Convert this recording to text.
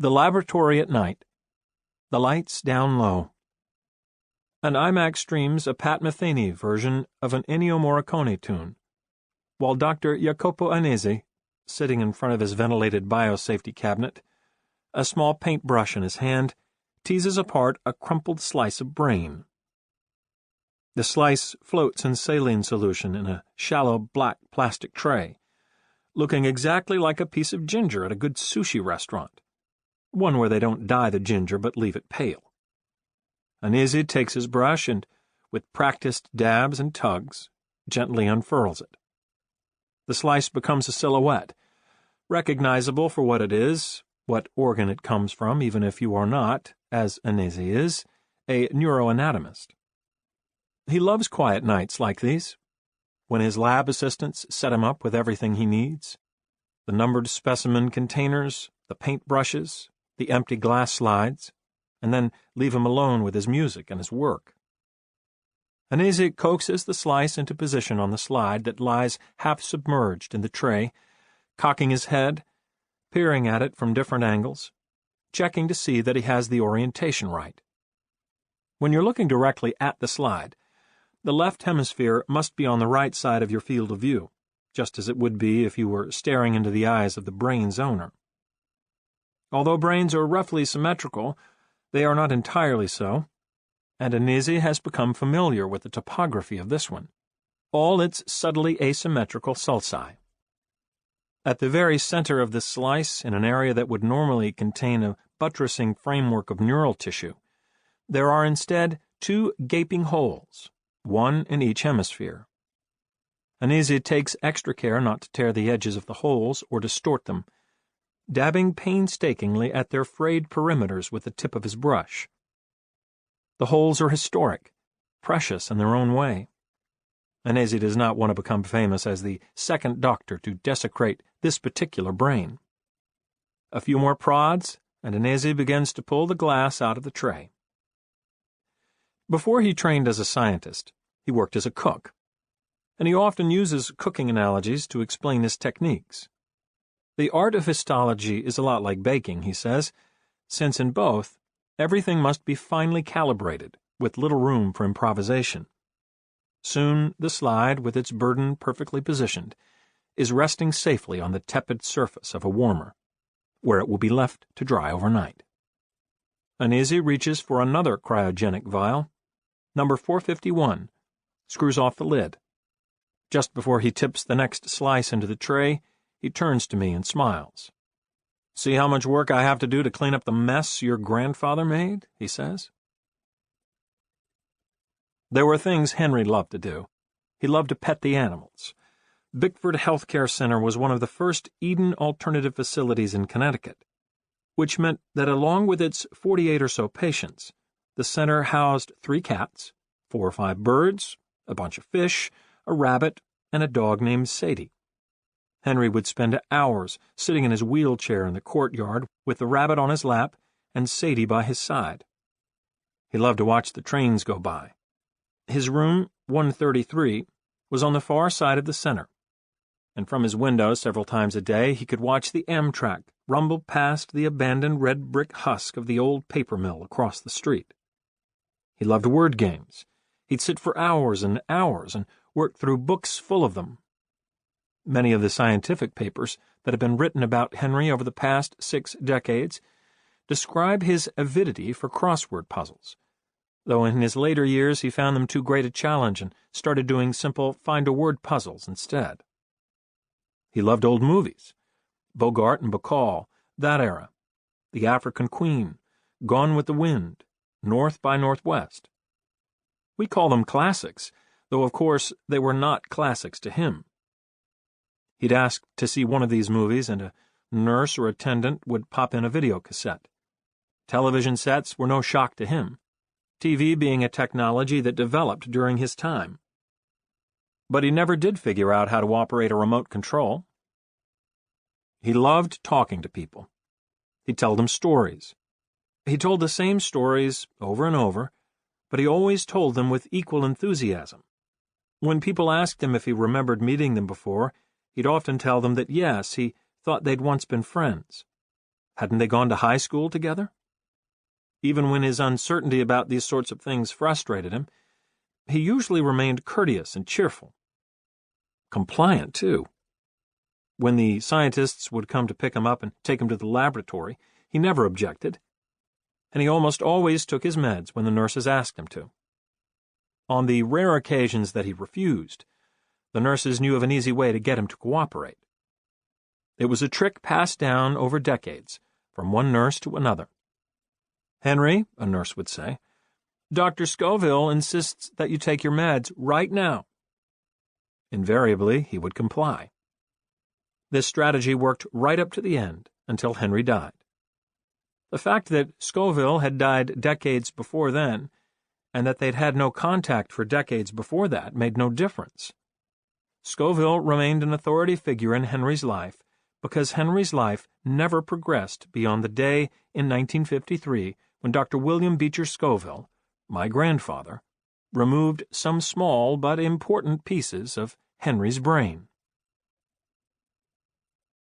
The laboratory at night. The lights down low. An IMAX streams a Pat Metheny version of an Ennio Morricone tune, while Dr. Jacopo Anesi, sitting in front of his ventilated biosafety cabinet, a small paintbrush in his hand, teases apart a crumpled slice of brain. The slice floats in saline solution in a shallow black plastic tray, looking exactly like a piece of ginger at a good sushi restaurant, one where they don't dye the ginger but leave it pale. Anesi takes his brush and, with practiced dabs and tugs, gently unfurls it. The slice becomes a silhouette, recognizable for what it is, what organ it comes from, even if you are not, as Anesi is, a neuroanatomist. He loves quiet nights like these, when his lab assistants set him up with everything he needs: the numbered specimen containers, the paintbrushes, the empty glass slides, and then leave him alone with his music and his work. Anesi coaxes the slice into position on the slide that lies half submerged in the tray, cocking his head, peering at it from different angles, checking to see that he has the orientation right. When you're looking directly at the slide, the left hemisphere must be on the right side of your field of view, just as it would be if you were staring into the eyes of the brain's owner. Although brains are roughly symmetrical, they are not entirely so, and Anesi has become familiar with the topography of this one, all its subtly asymmetrical sulci. At the very center of this slice, in an area that would normally contain a buttressing framework of neural tissue, there are instead two gaping holes, one in each hemisphere. Anesi takes extra care not to tear the edges of the holes or distort them, dabbing painstakingly at their frayed perimeters with the tip of his brush. The holes are historic, precious in their own way. Anesi does not want to become famous as the second doctor to desecrate this particular brain. A few more prods, and Anesi begins to pull the glass out of the tray. Before he trained as a scientist, he worked as a cook, and he often uses cooking analogies to explain his techniques. The art of histology is a lot like baking, he says, since in both, everything must be finely calibrated, with little room for improvisation. Soon the slide, with its burden perfectly positioned, is resting safely on the tepid surface of a warmer, where it will be left to dry overnight. Anesi reaches for another cryogenic vial, number 451, screws off the lid. Just before he tips the next slice into the tray, he turns to me and smiles. "See how much work I have to do to clean up the mess your grandfather made?" he says. There were things Henry loved to do. He loved to pet the animals. Bickford Healthcare Center was one of the first Eden alternative facilities in Connecticut, which meant that along with its 48 or so patients, the center housed 3 cats, 4 or 5 birds, a bunch of fish, a rabbit, and a dog named Sadie. Henry would spend hours sitting in his wheelchair in the courtyard with the rabbit on his lap and Sadie by his side. He loved to watch the trains go by. His room, 133, was on the far side of the center, and from his window several times a day he could watch the Amtrak rumble past the abandoned red brick husk of the old paper mill across the street. He loved word games. He'd sit for hours and hours and work through books full of them. Many of the scientific papers that have been written about Henry over the past 6 decades describe his avidity for crossword puzzles, though in his later years he found them too great a challenge and started doing simple find-a-word puzzles instead. He loved old movies, Bogart and Bacall, that era, The African Queen, Gone with the Wind, North by Northwest. We call them classics, though of course they were not classics to him. He'd ask to see one of these movies, and a nurse or attendant would pop in a videocassette. Television sets were no shock to him, TV being a technology that developed during his time. But he never did figure out how to operate a remote control. He loved talking to people. He'd tell them stories. He told the same stories over and over, but he always told them with equal enthusiasm. When people asked him if he remembered meeting them before, he'd often tell them that yes, he thought they'd once been friends. Hadn't they gone to high school together? Even when his uncertainty about these sorts of things frustrated him, he usually remained courteous and cheerful. Compliant, too. When the scientists would come to pick him up and take him to the laboratory, he never objected, and he almost always took his meds when the nurses asked him to. On the rare occasions that he refused, the nurses knew of an easy way to get him to cooperate. It was a trick passed down over decades, from one nurse to another. "Henry," a nurse would say, "Dr. Scoville insists that you take your meds right now." Invariably, he would comply. This strategy worked right up to the end, until Henry died. The fact that Scoville had died decades before then, and that they'd had no contact for decades before that, made no difference. Scoville remained an authority figure in Henry's life because Henry's life never progressed beyond the day in 1953 when Dr. William Beecher Scoville, my grandfather, removed some small but important pieces of Henry's brain.